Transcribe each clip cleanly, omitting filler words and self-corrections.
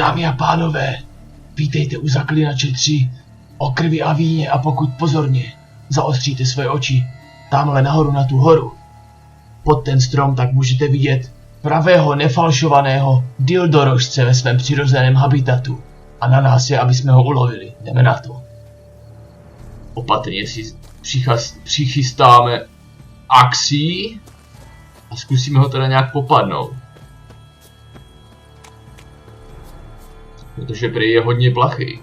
Dámy a pánové, vítejte u Zaklínače 3 o krvi a víně a pokud pozorně zaostříte své oči tamhle nahoru na tu horu, pod ten strom, tak můžete vidět pravého nefalšovaného dildorožce ve svém přirozeném habitatu. A na nás je, aby jsme ho ulovili. Jdeme na to. Opatrně si přichystáme axí a zkusíme ho teda nějak popadnout. Protože prý je hodně plachý.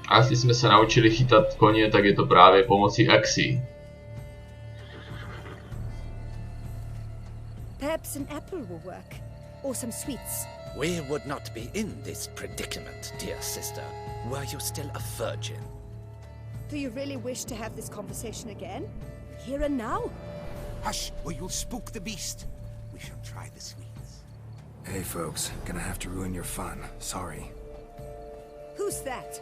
A jestli jsme se naučili chytat koně, tak je to právě pomocí axí. Perhaps an apple will work, or some sweets. We would not be in this predicament, dear sister, were you still a virgin. Do you really wish to have this conversation again? Here and now? Hush, or you'll spook the beast. We shall try the sweets. Hey folks, gonna have to ruin your fun. Sorry. Who's that?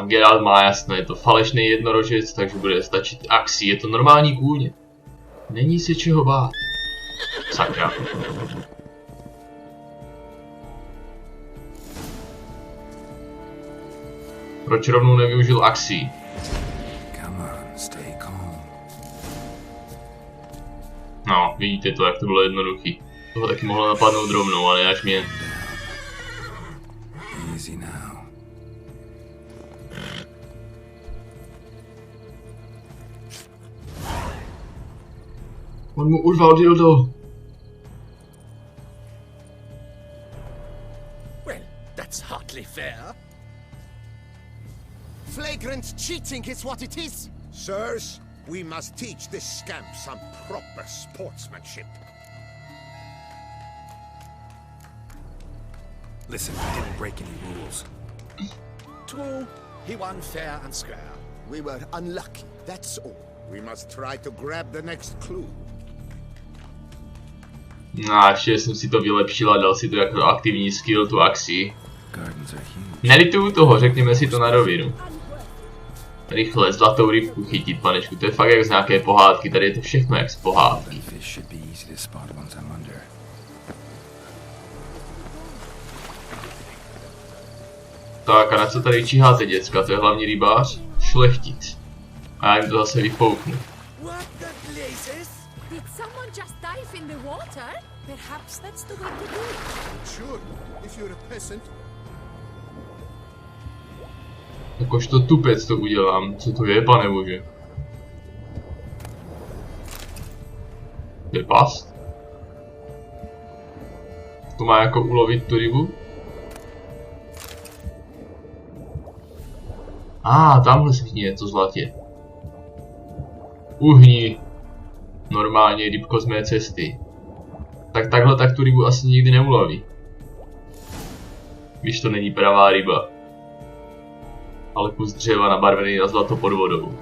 Geralt má jasno, je to falešný jednorožec, takže bude stačit axí, je to normální kůň. Není se čeho bát. Sakra. Proč rovnou nevyužil axí? No, vidíte to, jak to bylo jednoduchý. Toho taky mohlo napadnout rovnou, ale až mě. On mu urval dildo. Well, that's hardly fair. Flagrant cheating is what it is. Sirs, we must teach this scamp some proper sportsmanship. Listen, I didn't break any rules. True, he won fair and square. We were unlucky, that's all. We must try to grab the next clue. No, ještě jsem si to vylepšil a dal si to jako aktivní skill, tu axi. Nelituju toho, řekněme si to na rovinu. Rychle, zlatou rybku chytit, panečku, to je fakt jak z nějaké pohádky, tady je to všechno jak z pohádky. Tak a na co tady číháte, děcka, to je hlavní rybář? Šlechtic. A já jim to zase vyfouknu. Perhaps that's the way to do it. Sure, if you're a peasant. Jakožto tupec to udělám, co to je, pane bože? To je past? To má jako ulovit tu rybu? Tamhle schní je to zlatě. Uhni. Normálně rybko z mé cesty. Tak takhle tak tu rybu asi nikdy neuloví. Když to není pravá ryba. Ale kus dřeva nabarvený na zlato pod vodou.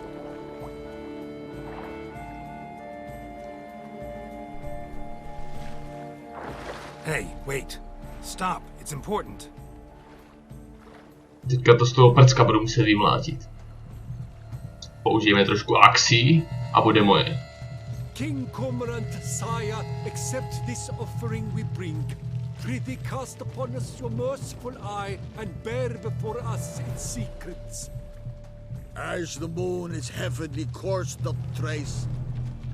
Hey, wait. Stop. It's important. Teďka to z toho prcka budu muset vymlátit. Použijeme trošku axí a bude moje. King Cormorant, sire, accept this offering we bring. Prithee cast upon us your merciful eye and bear before us its secrets. As the moon is heavily coursed of trace,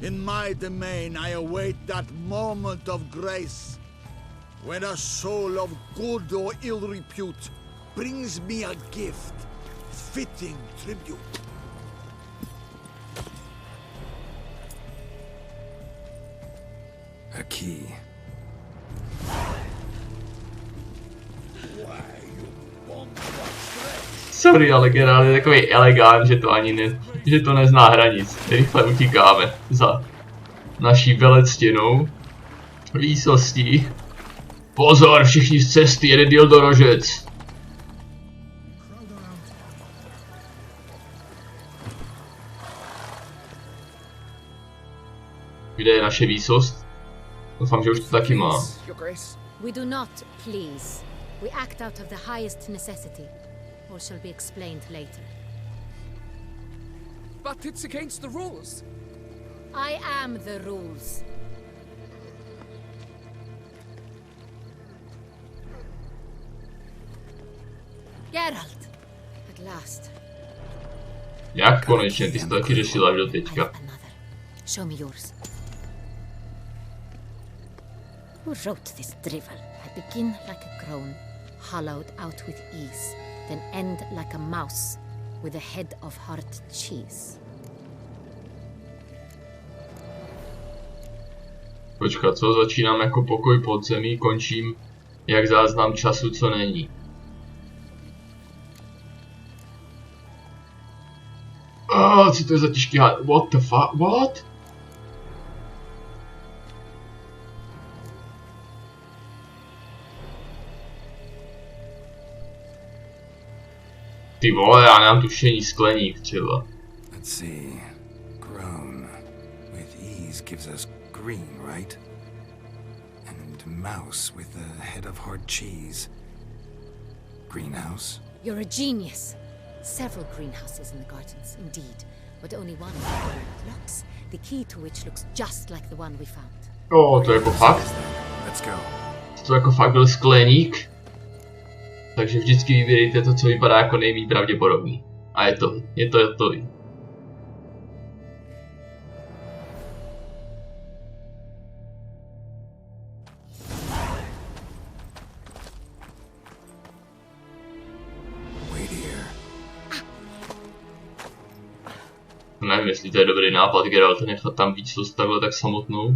in my domain I await that moment of grace, when a soul of good or ill repute brings me a gift, fitting tribute. A key. Sorry, ale Geralt je takový elegant, že to ani že to nezná hranic. Rychle utíkáme za naší velectěnou výsostí. Pozor, všichni z cesty, jede dildorožec. Kde je naše výsost? Doufám, že už to taky má. We do not please. We act out of the highest necessity, or shall be explained later. But it's against the rules. I am the rules. Geralt, at last. Jak konečně, ty jsi to taky řešila až do teďka. Show me yours. Who wrote this drivel? I begin like a crone, hollowed out with ease, then end like a mouse, with a head of hard cheese. Počkat, co? Začínám jako pokoj podzemí, končím jak záznam času, co není. Co to je za těžký hád? What the fuck? What? Ty vole, já nemám tušení, skleník třeba. Let's see. Grown with ease gives us green, right? And mouse with the head of hard cheese. Greenhouse? You're a genius. Several greenhouses in the gardens, indeed, but only one locks, the key to which looks just like the one we found. To jako fakt? Let's go. To jako fakt byl skleník? Takže vždycky vybírejte to, co vypadá jako nejméně pravděpodobný. A je to hotový. Nevím, jestli to je dobrý nápad, Geralt, nechat tam víc takhle tak samotnou.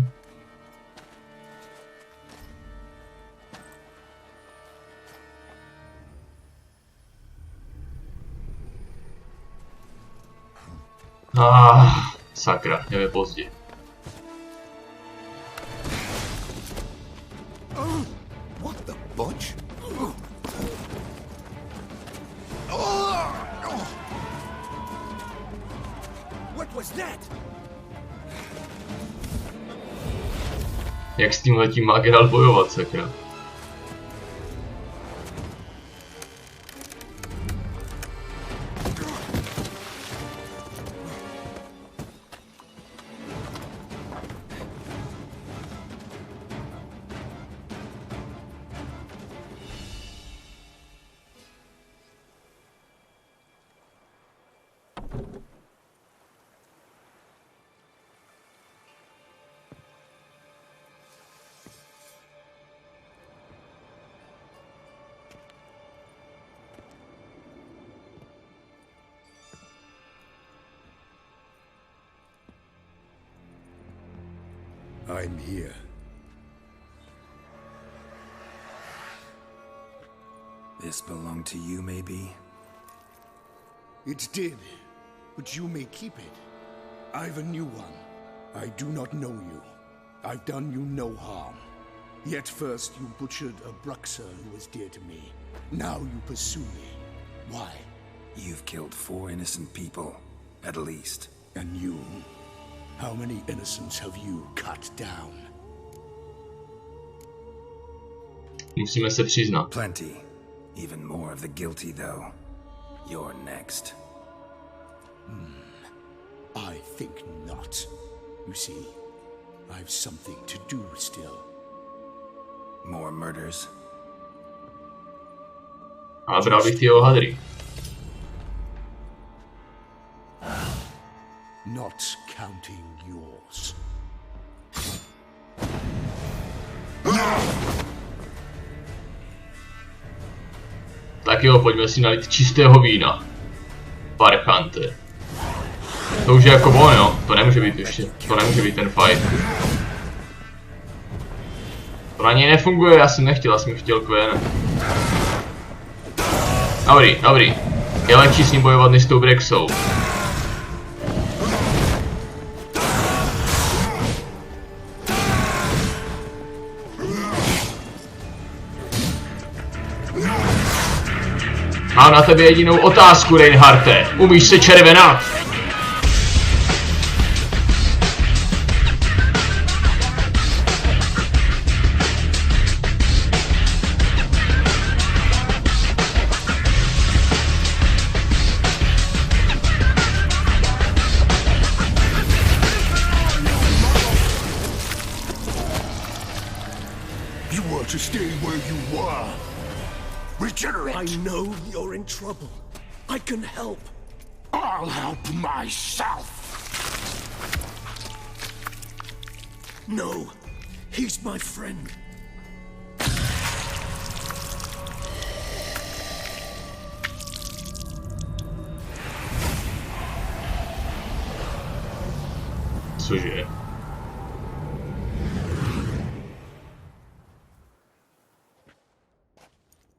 Sakra, jdeme pozdě. What the butch? What was that? Jak s tímhletím má Geralt bojovat, sakra? I'm here. This belonged to you, maybe? It did, but you may keep it. I've a new one. I do not know you. I've done you no harm. Yet first you butchered a Bruxer who was dear to me. Now you pursue me. Why? You've killed 4 innocent people, at least. And you? How many innocents have you cut down? Musíme se přiznat. Plenty. Even more of the guilty, though. You're next. I think not. You see, I've something to do still. More murders? A bral bych ty ohadry. Not counting yours. Tak jo, pojďme si nalít čistého vína. Parchante. To už je jako on, jo? To nemůže být ještě. To nemůže být ten fight. To na něj nefunguje, já jsem chtěl Queen. Dobrý. Je lepší s ním bojovat než s tou Brexou. Mám na tebe jedinou otázku, Reinharte. Umíš se červenat? to stay where you were. Regenerate. I know you're in trouble. I can help. I'll help myself. No, he's my friend. Cože?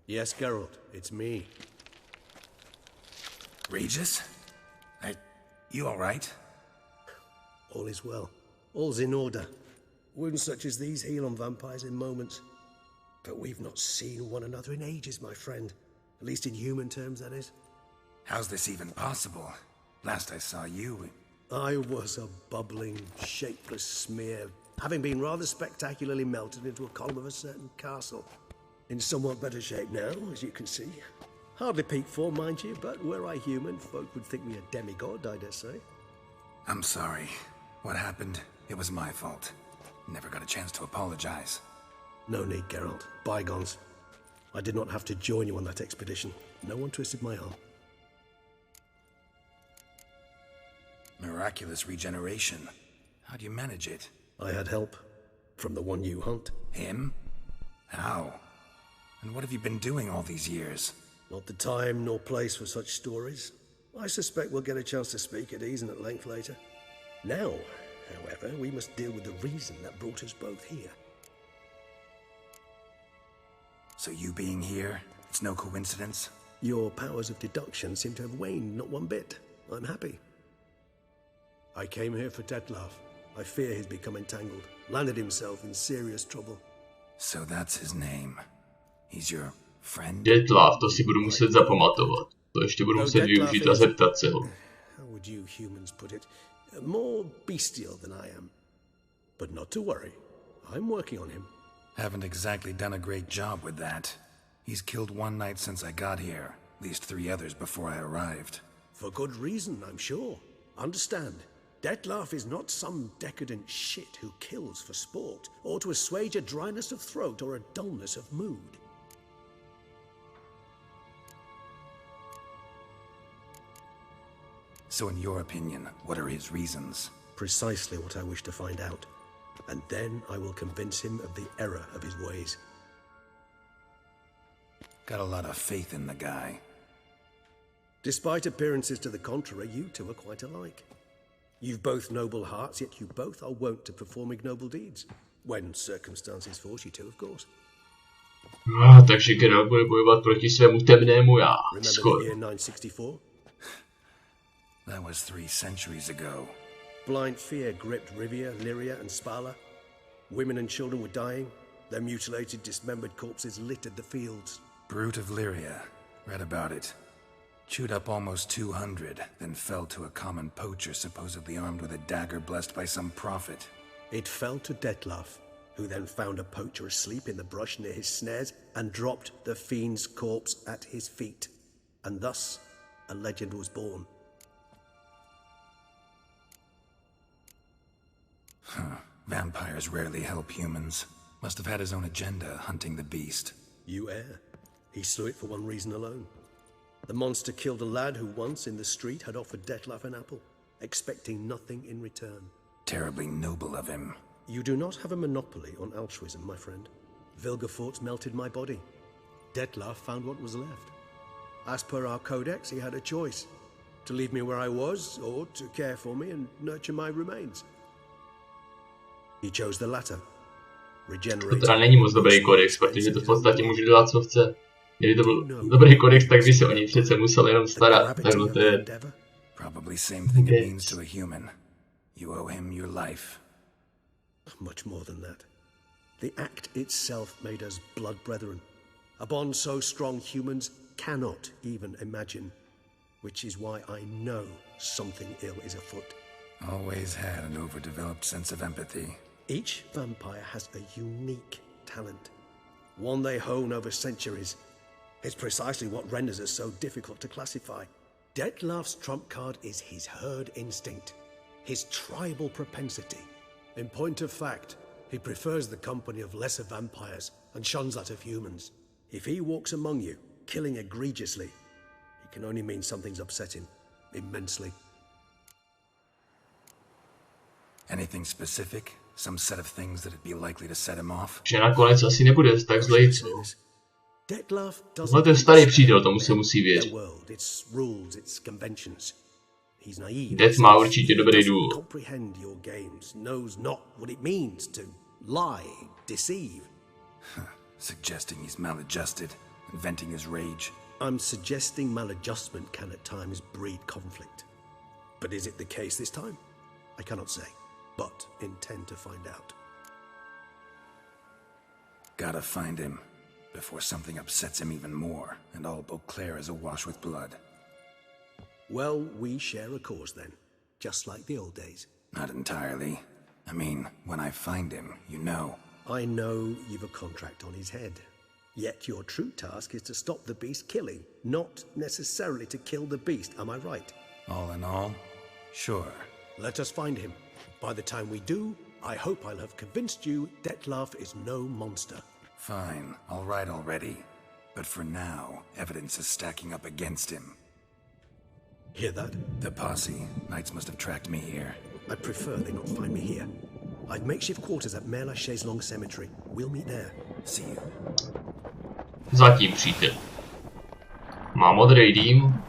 Yes, Geralt, it's me. Regis? You alright? All is well. All's in order. Wounds such as these heal on vampires in moments. But we've not seen one another in ages, my friend. At least in human terms, that is. How's this even possible? Last I saw you... I was a bubbling, shapeless smear, having been rather spectacularly melted into a column of a certain castle. In somewhat better shape now, as you can see. Hardly peak form, mind you, but were I human, folk would think me a demigod, I dare say. I'm sorry. What happened, it was my fault. Never got a chance to apologize. No need, Geralt. Bygones. I did not have to join you on that expedition. No one twisted my arm. Miraculous regeneration. How do you manage it? I had help. From the one you hunt. Him? How? And what have you been doing all these years? Not the time nor place for such stories. I suspect we'll get a chance to speak at ease and at length later. Now, however, we must deal with the reason that brought us both here. So you being here, it's no coincidence? Your powers of deduction seem to have waned not one bit. I'm happy. I came here for Detlef. I fear he's become entangled. Landed himself in serious trouble. So that's his name. He's your friend? Detlef, to si budu muset zapamatovat. To ještě budu muset využít a zeptat se ho. How would you humans put it? More bestial than I am. But not to worry. I'm working on him. Haven't exactly done a great job with that. He's killed one knight since I got here. At least 3 others before I arrived. For good reason, I'm sure. Understand. Detlef is not some decadent shit who kills for sport, or to assuage a dryness of throat or a dullness of mood. So in your opinion, what are his reasons? Precisely what I wish to find out. And then I will convince him of the error of his ways. Got a lot of faith in the guy. Despite appearances to the contrary, you two are quite alike. You've both noble hearts, yet you both are wont to perform ignoble deeds. When circumstances force you to, of course. Takže Geralt bude bojovat proti svému temnému já. Remember the year 964? That was 3 centuries ago. Blind fear gripped Rivia, Lyria, and Spala. Women and children were dying. Their mutilated, dismembered corpses littered the fields. Brute of Lyria. Read about it. Chewed up almost 200, then fell to a common poacher supposedly armed with a dagger blessed by some prophet. It fell to Detlef, who then found a poacher asleep in the brush near his snares and dropped the fiend's corpse at his feet. And thus, a legend was born. Vampires rarely help humans. Must have had his own agenda, hunting the beast. You err. He slew it for one reason alone. The monster killed a lad who once, in the street, had offered Detlef an apple, expecting nothing in return. Terribly noble of him. You do not have a monopoly on altruism, my friend. Vilgefortz melted my body. Detlef found what was left. As per our codex, he had a choice. To leave me where I was, or to care for me and nurture my remains. He chose the latter. To teda není moc dobrý kodex, protože to v podstatě může dělat, co chce. Kdyby to byl dobrý kodex, tak by se o něj přece musel jenom starat. Takhle to je. Probably same thing it means to a human. You owe him your life. Much more than that. The act itself made us blood brethren. A bond so strong humans cannot even imagine. Which is why I know something ill is afoot. Always had an overdeveloped sense of empathy. Each vampire has a unique talent. One they hone over centuries. It's precisely what renders us so difficult to classify. Detlef's trump card is his herd instinct, his tribal propensity. In point of fact, He prefers the company of lesser vampires and shuns that of humans. If he walks among you, killing egregiously, it can only mean something's upsetting immensely. Anything specific? Some set of things that'd be likely to set him off? Že nakonec asi nebude tak zlej, co? Tohle ten starý přítel, tomu se musí věřit. Death má určitě dobrý důvod. Suggesting he's maladjusted, venting his rage. I'm suggesting maladjustment can at times breed conflict. But is it the case this time? I cannot say, but intend to find out. Gotta find him before something upsets him even more, and all Beauclair is awash with blood. Well, we share a cause then, just like the old days. Not entirely. I mean, when I find him, you know. I know you've a contract on his head. Yet your true task is to stop the beast killing, not necessarily to kill the beast, am I right? All in all, sure. Let us find him. By the time we do, I hope I'll have convinced you Dettlaff is no monster. Fine, all right already. But for now, evidence is stacking up against him. Hear that? The posse. Knights must have tracked me here. I prefer they not find me here. I've makeshift quarters at Mère Lachaise Long Cemetery. We'll meet there. See you. Zatím přítel. Má modrý dým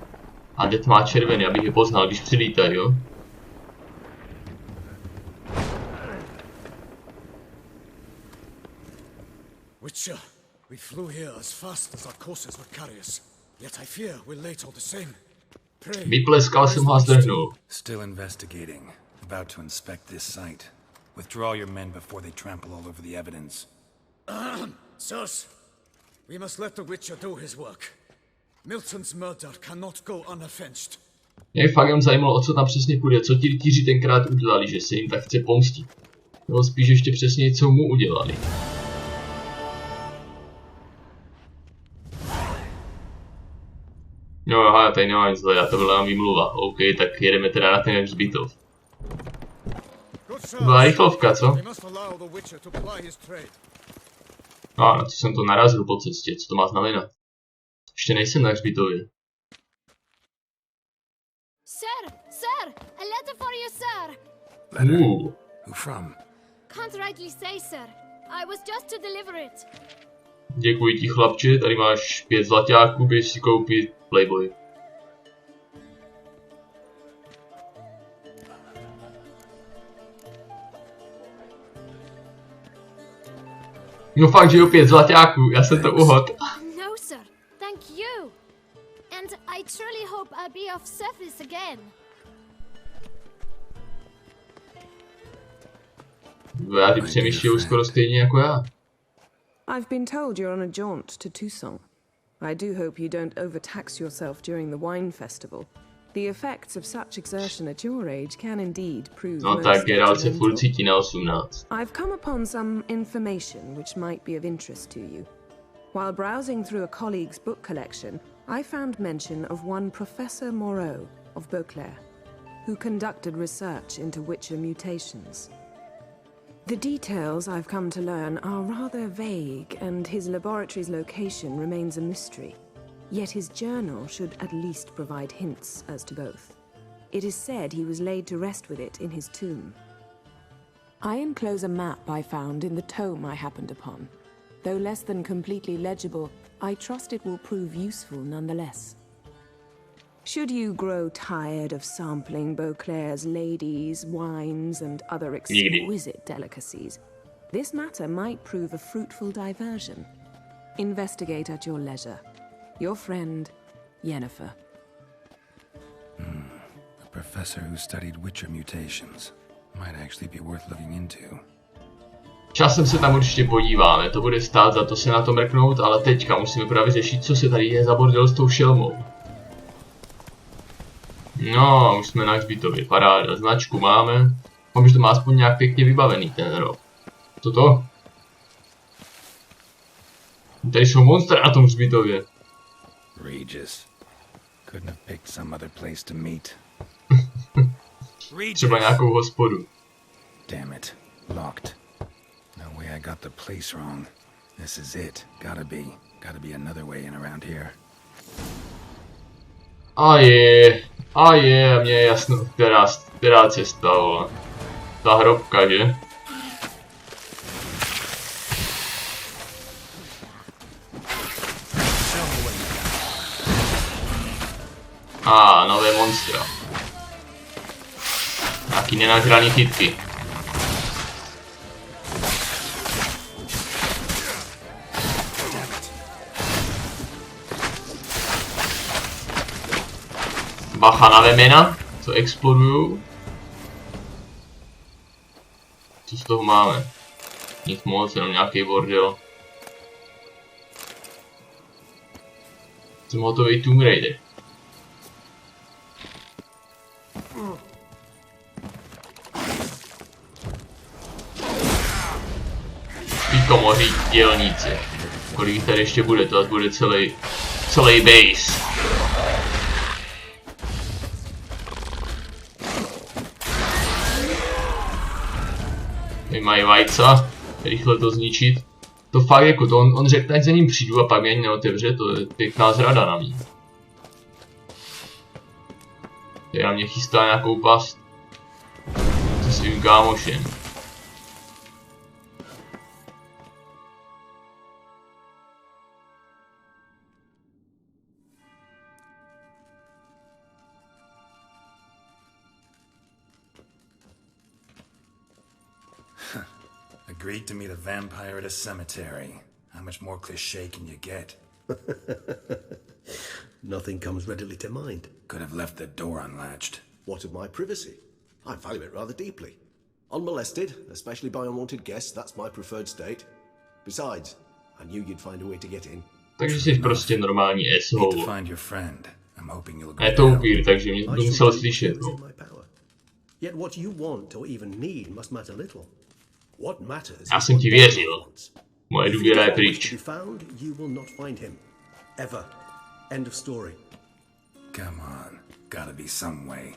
a Det má červený, abych je poznal, když přilítají, jo? Witcher, we flew here as fast as our courses would carry us. Yet I fear we're late all the same. Pray. Vypleskal jsem ho a zdrhnul. Still investigating. About to inspect this site. Withdraw your men before they trample all over the evidence. Sirs, we must let the Witcher do his work. Milton's murder cannot go unavenged. Mě fakt jen zajímalo, o co tam přesně půjde, co ti rytíři tenkrát udělali, že se jim tak chce pomstit. Nebo spíš ještě přesněji, co mu udělali. No aha, tady nemám nic hledat, to byla výmluva. OK, tak jedeme teda na ten hřbitov. Byla rychlovka, co? A na co jsem to narazil po cestě, co to má znamenat? Ještě nejsem na hřbitově. Sir, a letter for you, sir. Letter? Who from? Can't rightly say, sir. I was just to deliver it. Děkuji ti, chlapče, tady máš 5 zlaťáků, běž si koupit Playboy. No fakt, že jo, 5 zlaťáků, já jsem to uhod. No, sir, thank you. And I truly hope I'll be of service again. Já ty přemýšlím skoro stejně jako já. I've been told you're on a jaunt to Toussaint. I do hope you don't overtax yourself during the wine festival. The effects of such exertion at your age can indeed prove no tak Geralt se furt cítí na 18. I've come upon some information which might be of interest to you. While browsing through a colleague's book collection, I found mention of one Professor Moreau of Beauclair, who conducted research into Witcher mutations. The details I've come to learn are rather vague, and his laboratory's location remains a mystery. Yet his journal should at least provide hints as to both. It is said he was laid to rest with it in his tomb. I enclose a map I found in the tome I happened upon. Though less than completely legible, I trust it will prove useful nonetheless. Should you grow tired of sampling Beauclair's ladies, wines, and other exquisite delicacies, this matter might prove a fruitful diversion. Investigate at your leisure. Your friend, Yennefer. A professor who studied Witcher mutations. Might actually be worth looking into. Časem se tam určitě podíváme, to bude stát za to se na to mrknout, ale teďka musíme právě řešit, co se tady je za bordel s tou šelmou. No, už jsme na hřbitově, paráda, značku máme. Mám, že to má aspoň nějak pěkně vybavený ten rok. To? Tady jsou monstra na tom hřbitově. Regis. Couldn't have picked some other place to meet. Třeba nějakou hospodu. Damn it. Locked. way I got the place wrong. This is it. Gotta be another way in around here. A mně je jasno, která cesta, vole. Ta hrobka, že? Nové monstra. Nějaký nenažraný chytky. Bacha na vemena, co explodujou. Co z toho máme? Nic moc, jenom nějaký bordel. Jsem hotový Tomb Raider. Píkomoří dělníci. Kolik tady ještě bude, to bude celý base. Tady mají vajca, rychle to zničit. To fakt jako to, on řekne, ať za ním přijdu a pak mě ani neotevře, to je pěkná zrada na mě. Tady na mě chystá nějakou past. Se svým kámošem. Agreed to meet a vampire at a cemetery. How much more cliché can you get? Nothing comes readily to mind. Could have left the door unlatched. What of my privacy? I value it rather deeply. Unmolested, especially by unwanted guests, that's my preferred state. Besides, I knew you'd find a way to get in. Takže jsi prostě normální asshole. To find your friend. I'm hoping you'll go. Je to upír, takže mě to musel slyšet. Yet what you want or even need must matter little. What matters? Já jsem ti věřil. Moje důvěra je pryč. You will not find him. Ever. End of story. Come on. Gotta be some way.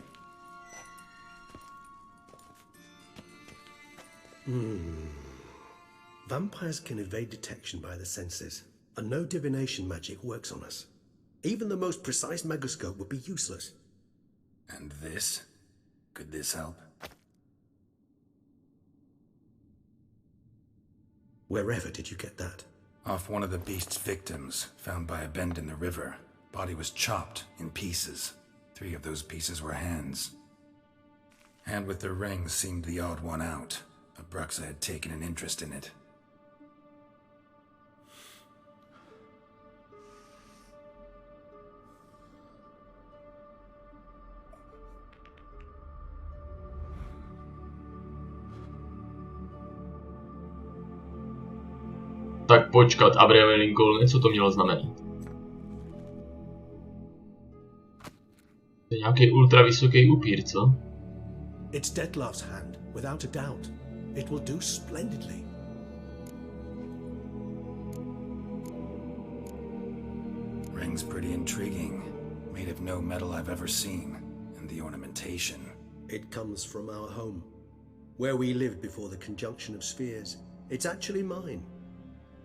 Vampires can evade detection by the senses, and no divination magic works on us. Even the most precise megascope would be useless. And this? Could this help? Wherever did you get that? Off one of the beast's victims, found by a bend in the river. Body was chopped in pieces. 3 of those pieces were hands. Hand with the ring seemed the odd one out. Abruxa had taken an interest in it. Tak počkat, Abraham Lincoln, co to mělo znamenat? To je nějaký ultra vysoký upír, co? It's Detlav's hand, without a doubt. It will do splendidly. Ring's pretty intriguing. Made of no metal I've ever seen. And the ornamentation. It comes from our home, where we lived before the conjunction of spheres. It's actually mine.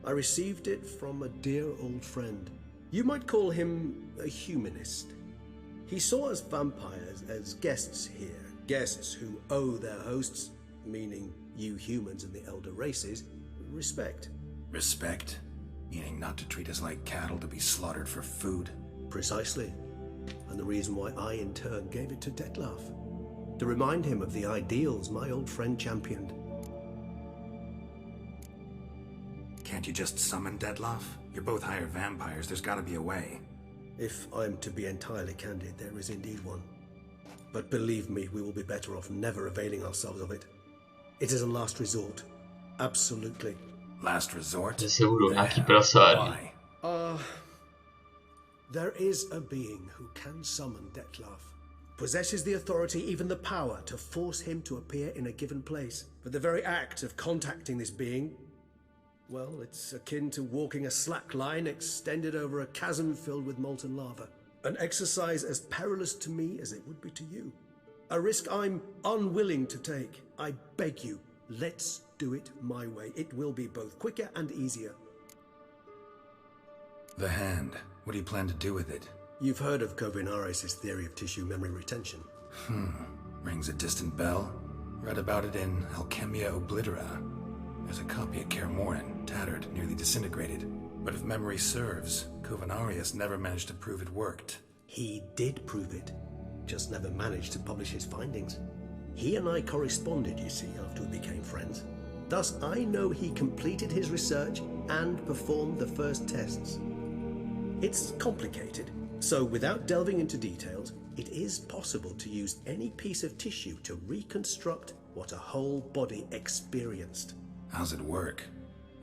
I received it from a dear old friend. You might call him a humanist. He saw us vampires as guests here. Guests who owe their hosts, meaning you humans and the elder races, respect. Respect? Meaning not to treat us like cattle to be slaughtered for food? Precisely. And the reason why I in turn gave it to Detlav. To remind him of the ideals my old friend championed. Can't you just summon Detlav? You're both hired vampires, there's gotta be a way. If I'm to be entirely candid, there is indeed one. But believe me, we will be better off never availing ourselves of it. It is a last resort. Absolutely. Last resort? Why? There is a being who can summon Detlav. Possesses the authority, even the power, to force him to appear in a given place. But the very act of contacting this being, well, it's akin to walking a slack line extended over a chasm filled with molten lava. An exercise as perilous to me as it would be to you. A risk I'm unwilling to take. I beg you, let's do it my way. It will be both quicker and easier. The hand. What do you plan to do with it? You've heard of Kovinaris' theory of tissue memory retention. Rings a distant bell. Read about it in Alchemia Oblitera. There's a copy at Kermoran, tattered, nearly disintegrated. But if memory serves, Kovinaris never managed to prove it worked. He did prove it, just never managed to publish his findings. He and I corresponded, you see, after we became friends. Thus, I know he completed his research and performed the first tests. It's complicated, so without delving into details, it is possible to use any piece of tissue to reconstruct what a whole body experienced. How's it work?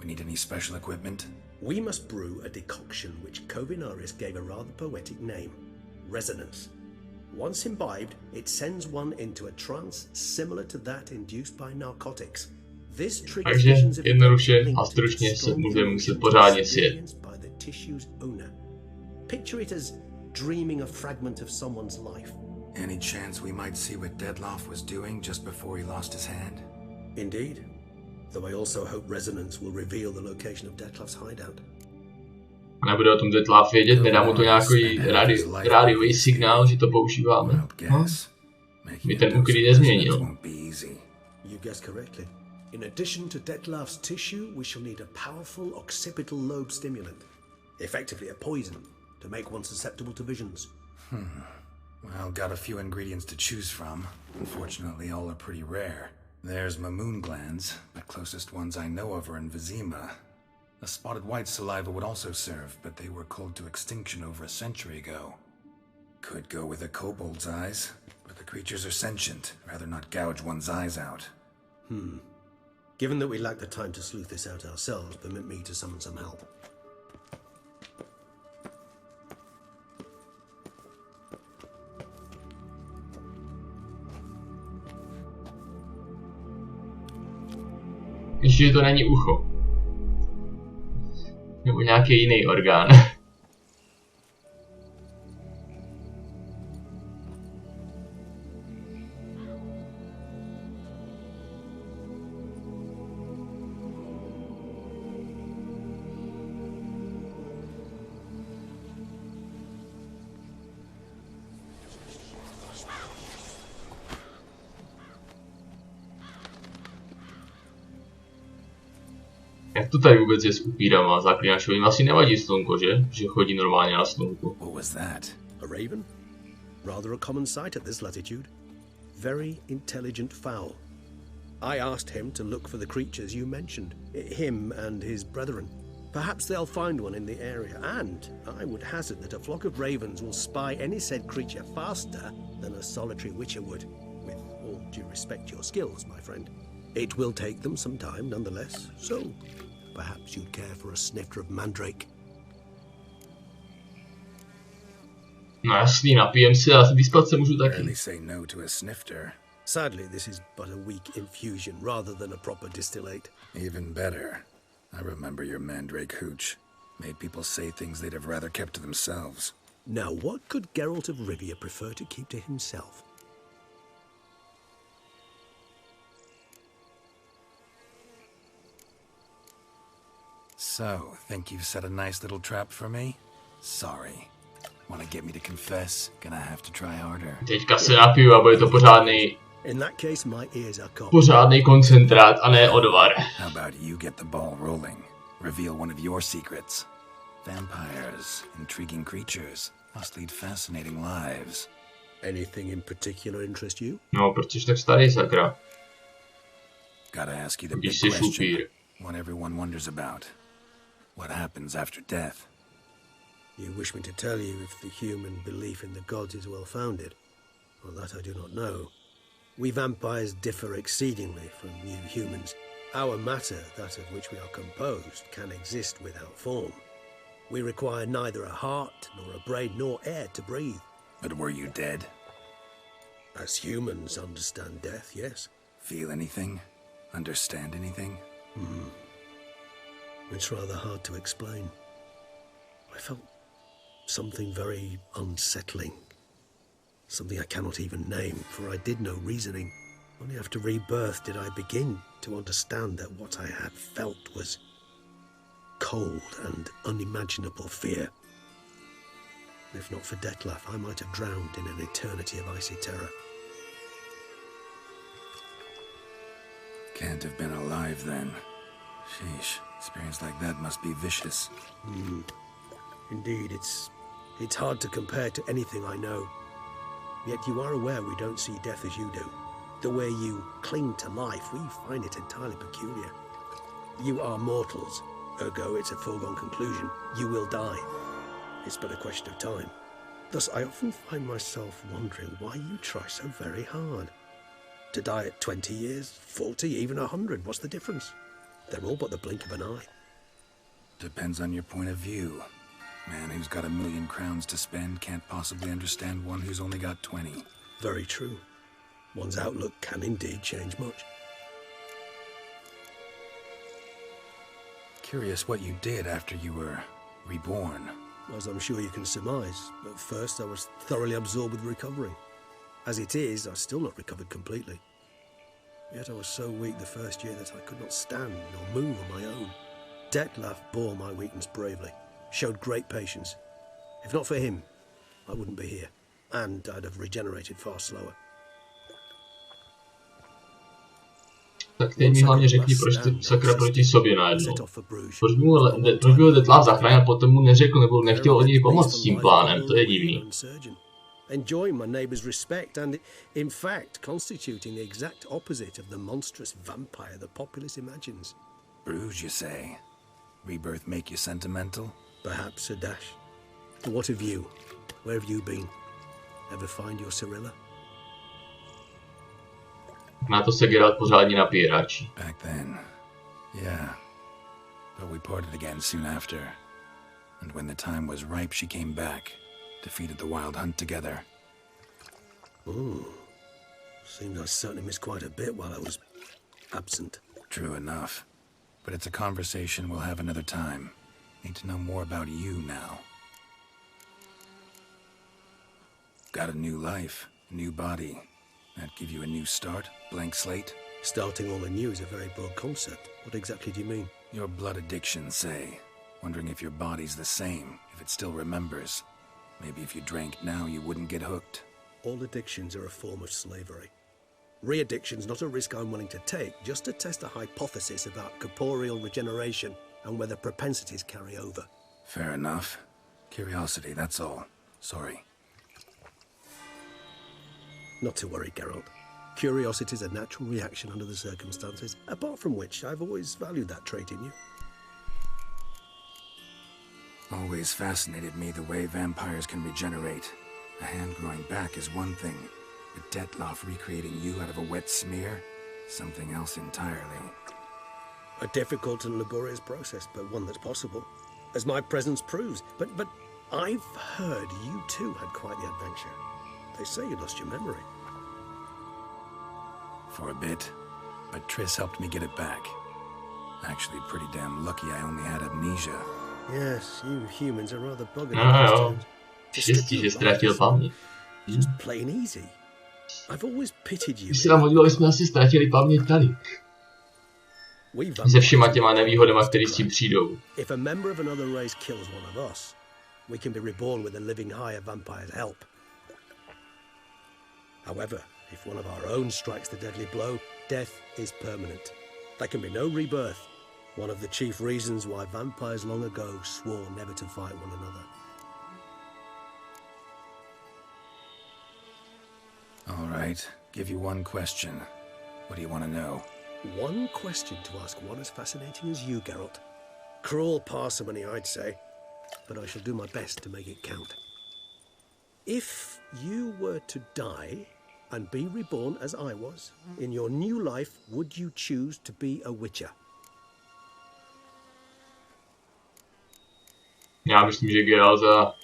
We need any special equipment? We must brew a decoction which Kovinaris gave a rather poetic name, resonance. Once imbibed, it sends one into a trance similar to that induced by narcotics. This triggers visions of jednoduše a stručně se můžeme muset pořádně sjet. by the tissue's owner. Picture it as dreaming a fragment of someone's life. Any chance we might see what Dettlaff was doing just before he lost his hand? Indeed. Though I also hope resonance will reveal the location of Dettlaff's hideout. Nebude o tom Dettlaff vědět, nedá mu to nějaký rádiový signál, že to používáme. Mi ten úklid nezměnil. You guessed correctly. In addition to Dettlaff's tissue, we shall need a powerful occipital lobe stimulant. Effectively a poison, to make one susceptible to visions. Well, got a few ingredients to choose from. Unfortunately, all are pretty rare. There's mamoon glands. The closest ones I know of are in Vizima. The spotted white saliva would also serve, but they were culled to extinction over a century ago. Could go with a kobold's eyes, but the creatures are sentient. Rather not gouge one's eyes out. Given that we lack the time to sleuth this out ourselves, permit me to summon some help. Že to není ucho. Nebo nějaký jiný orgán. Jak to tady vůbec je s upírama? Zaklínačovým asi nevadí slunko, že? Že chodí normálně na slunku. What was that? A raven? Rather a common sight at this latitude. Very intelligent fowl. I asked him to look for the creatures you mentioned. Him and his brethren. Perhaps they'll find one in the area, and I would hazard that a flock of ravens will spy any said creature faster than a solitary witcher would. With all due respect to your skills, my friend. It will take them some time, nonetheless, so perhaps you'd care for a snifter of mandrake. No jasný, napijem se a vyspat se můžu taky. Rarely say no to a snifter. Sadly, this is but a weak infusion rather than a proper distillate. Even better. I remember your mandrake hooch. Made people say things they'd have rather kept to themselves. Now, what could Geralt of Rivia prefer to keep to himself? So, think you've set a nice little trap for me? Sorry. Want to get me to confess? Gonna have to try harder. Teďka se napiju a bude to pořádnej koncentrát a ne odvar. How about you get the ball rolling? Reveal one of your secrets. Vampires, intriguing creatures, must lead fascinating lives. Anything in particular interest you? No, protože tak starý, sakra. Gotta ask you the big question. One everyone wonders about. What happens after death? You wish me to tell you if the human belief in the gods is well-founded? Well, that I do not know. We vampires differ exceedingly from you humans. Our matter, that of which we are composed, can exist without form. We require neither a heart, nor a brain, nor air to breathe. But were you dead? As humans understand death, yes. Feel anything? Understand anything? It's rather hard to explain. I felt something very unsettling. Something I cannot even name, for I did no reasoning. Only after rebirth did I begin to understand that what I had felt was cold and unimaginable fear. If not for Detlef, I might have drowned in an eternity of icy terror. Can't have been alive then. Sheesh, experience like that must be vicious. Indeed, it's hard to compare to anything I know. Yet you are aware we don't see death as you do. The way you cling to life, we find it entirely peculiar. You are mortals, ergo it's a foregone conclusion. You will die. It's but a question of time. Thus, I often find myself wondering why you try so very hard. To die at 20 years, 40, even 100, what's the difference? They're all but the blink of an eye. Depends on your point of view. Man who's got 1,000,000 crowns to spend can't possibly understand one who's only got 20. Very true. One's outlook can indeed change much. Curious what you did after you were reborn. As I'm sure you can surmise, at first I was thoroughly absorbed with recovering. As it is, I've still not recovered completely. Yet I was so weak the first year that I could not stand or move on my own. Detlef bore my weakness bravely, showed great patience. If not for him, I wouldn't be here, and I'd have regenerated far slower. Tak teď mi hlavně řekni, proč ty sakra proti sobě najednou. Proč by ho Detlef zachránil, potom mu neřekl nebo nechtěl od něj pomoct s tím plánem, to je divný. Enjoying my neighbour's respect and, in fact, constituting the exact opposite of the monstrous vampire the populace imagines. Bruges, you say? Rebirth make you sentimental? Perhaps a dash. What of you? Where have you been? Ever find your Cyrilla? Na to se Geralt pořádně napije radši. Back then, yeah. But we parted again soon after. And when the time was ripe, she came back. Defeated the Wild Hunt together. Ooh. Seems I certainly missed quite a bit while I was absent. True enough. But it's a conversation we'll have another time. Need to know more about you now. Got a new life, a new body. That give you a new start? Blank slate? Starting all anew is a very broad concept. What exactly do you mean? Your blood addiction, say. Wondering if your body's the same, if it still remembers. Maybe if you drank now, you wouldn't get hooked. All addictions are a form of slavery. Re-addiction's not a risk I'm willing to take, just to test a hypothesis about corporeal regeneration and whether propensities carry over. Fair enough. Curiosity, that's all. Sorry. Not to worry, Geralt. Curiosity is a natural reaction under the circumstances, apart from which I've always valued that trait in you. Always fascinated me the way vampires can regenerate. A hand growing back is one thing, but Detlef recreating you out of a wet smear? Something else entirely. A difficult and laborious process, but one that's possible, as my presence proves. But I've heard you too had quite the adventure. They say you lost your memory. For a bit, but Triss helped me get it back. Actually, pretty damn lucky I only had amnesia. Yes, you humans are rather buggered. Jo. Štěstí, že ztratil paměť. Just plain easy. I've always pitied you. Když se nám hodilo, jsme asi ztratili paměť tady. Se všema těma nevýhodama, které s tím přijdou. If a member of another race kills one of us, we can be reborn with a living higher vampire's help. However, if one of our own strikes the deadly blow, death is permanent. There can be no rebirth. One of the chief reasons why vampires long ago swore never to fight one another. All right, give you one question. What do you want to know? One question to ask one as fascinating as you, Geralt. Cruel parsimony, I'd say, but I shall do my best to make it count. If you were to die and be reborn as I was, in your new life, would you choose to be a witcher? Já myslím, že Geralt za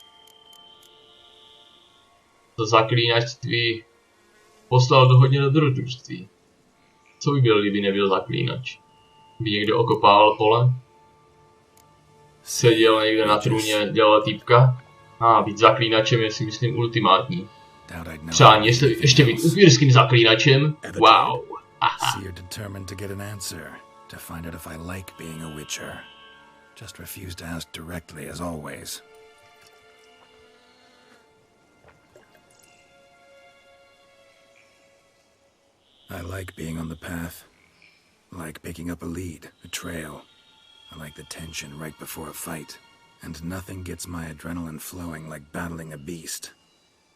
zaklínačství poslal do hodně dobrodružství. Co by byl, kdyby nebyl zaklínač? By někdo okopával pole? Seděl někde na trůně, dělal týpka? Být zaklínačem je, si myslím, ultimátní. Přání ještě být upírským zaklínačem? Wow. See you're determined to get an answer, to find out if I like being a witcher. Just refuse to ask directly, as always. I like being on the path. I like picking up a lead, a trail. I like the tension right before a fight. And nothing gets my adrenaline flowing like battling a beast.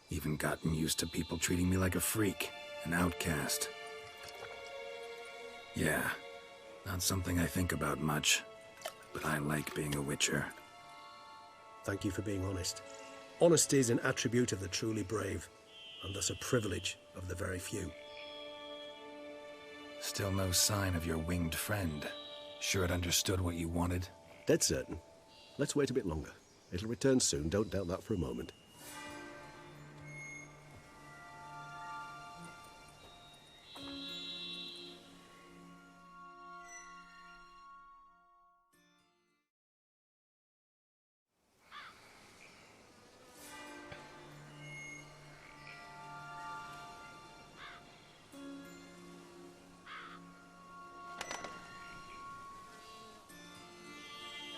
Even gotten used to people treating me like a freak, an outcast. Yeah, not something I think about much, but I like being a witcher. Thank you for being honest. Honesty is an attribute of the truly brave, and thus a privilege of the very few. Still no sign of your winged friend. Sure it understood what you wanted? Dead certain. Let's wait a bit longer. It'll return soon, don't doubt that for a moment.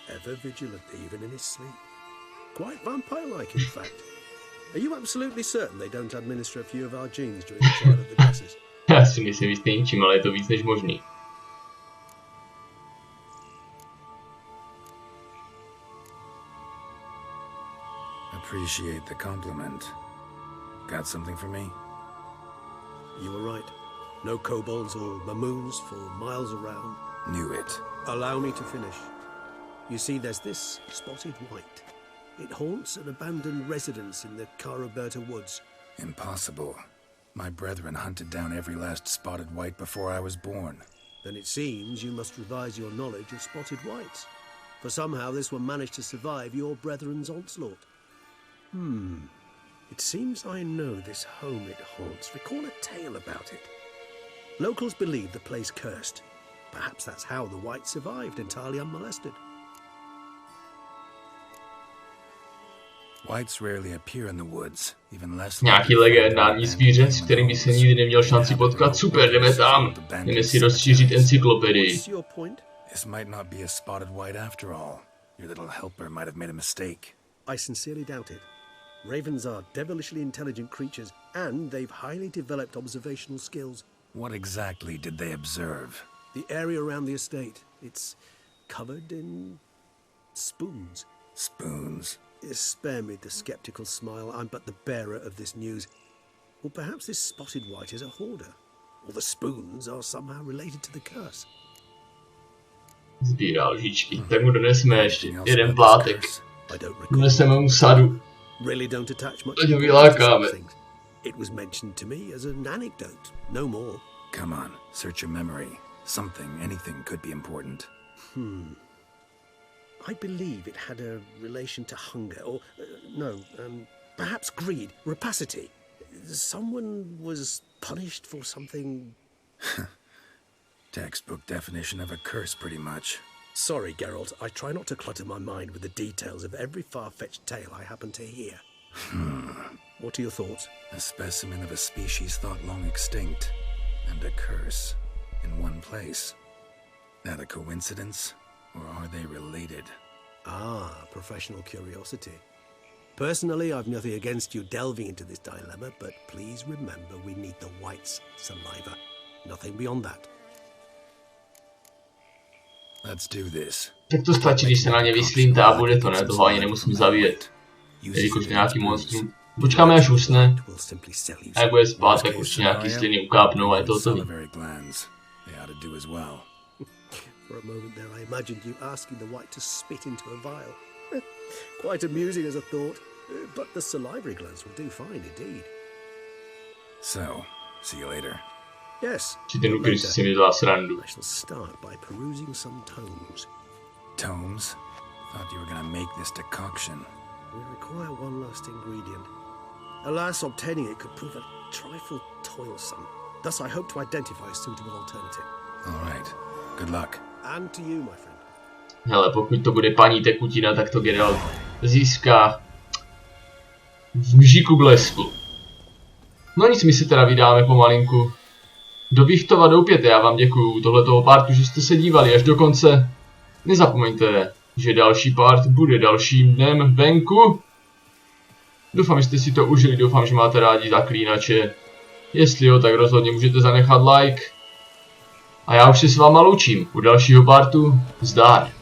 Ever vigilant, even in his sleep. Quite vampire-like, in fact. Are you absolutely certain they don't administer a few of our genes during the trial of the dresses? Já si myslím, že stejně čím, ale je to víc než možný. Appreciate the compliment. Got something for me? You were right. No kobolds or mamoons for miles around. Knew it. Allow me to finish. You see, there's this spotted white. It haunts an abandoned residence in the Caraberta woods. Impossible. My brethren hunted down every last spotted white before I was born. Then it seems you must revise your knowledge of spotted whites. For somehow this one managed to survive your brethren's onslaught. It seems I know this home it haunts. Recall a tale about it. Locals believe the place cursed. Perhaps that's how the white survived entirely unmolested. Whites rarely appear in the woods, even less. Nějaký legendární zvíře, s kterým by se nikdy neměl šanci potkat. Super, jdeme tam. Jdeme si rozšířit encyklopedii. This might not be a spotted white after all. Your little helper might have made a mistake. I sincerely doubt it. Ravens are devilishly intelligent creatures, and they've highly developed observational skills. What exactly did they observe? The area around the estate. It's covered in spoons. Spoons? Spare me the skeptical smile. I'm but the bearer of this news. Or perhaps this spotted white is a hoarder. Or the spoons are somehow related to the curse. Sbírá lžičky. Tak mu donesme ještě jeden plátek. Doneseme mu sadu. Really don't attach much. Teď ho vylákáme. It was mentioned to me as an anecdote, no more. Come on, search your memory. Something, anything could be important. I believe it had a relation to hunger, or perhaps greed, rapacity. Someone was punished for something. Textbook definition of a curse, pretty much. Sorry, Geralt, I try not to clutter my mind with the details of every far-fetched tale I happen to hear. What are your thoughts? A specimen of a species thought long extinct, and a curse in one place. That a coincidence? Or are they related? Professional curiosity. Personally, I've nothing against you delving into this dilemma, but please remember we need the white's saliva. Nothing beyond that. Let's do this. Tak to stačí, když se na ně vyslímte a bude to, ne? Toho ani nemusím zabíjet. Jelikož nějaký monstrum. Počkáme, až usne. A jak bude spát, tak už nějaký sliny ukápnou a je to hotový. For a moment there, I imagined you asking the white to spit into a vial. Quite amusing as a thought, but the salivary glands will do fine indeed. So, see you later. Yes. I shall start by perusing some tomes. Tomes? Thought you were gonna make this decoction. We require one last ingredient. Alas, obtaining it could prove a trifle toilsome. Thus, I hope to identify a suitable alternative. All right. Good luck. And to you, my friend. Hele, pokud to bude paní tekutina, tak to Geralt získá v mžiku blesku. No nic, my si teda vydáme pomalinku do Vichtova doupěte. Já vám děkuju u tohletoho partu, že jste se dívali až do konce. Nezapomeňte, že další part bude dalším dnem venku. Doufám, že jste si to užili, doufám, že máte rádi Zaklínače. Jestli jo, tak rozhodně můžete zanechat like. A já už se s váma loučím u dalšího partu. Zdar.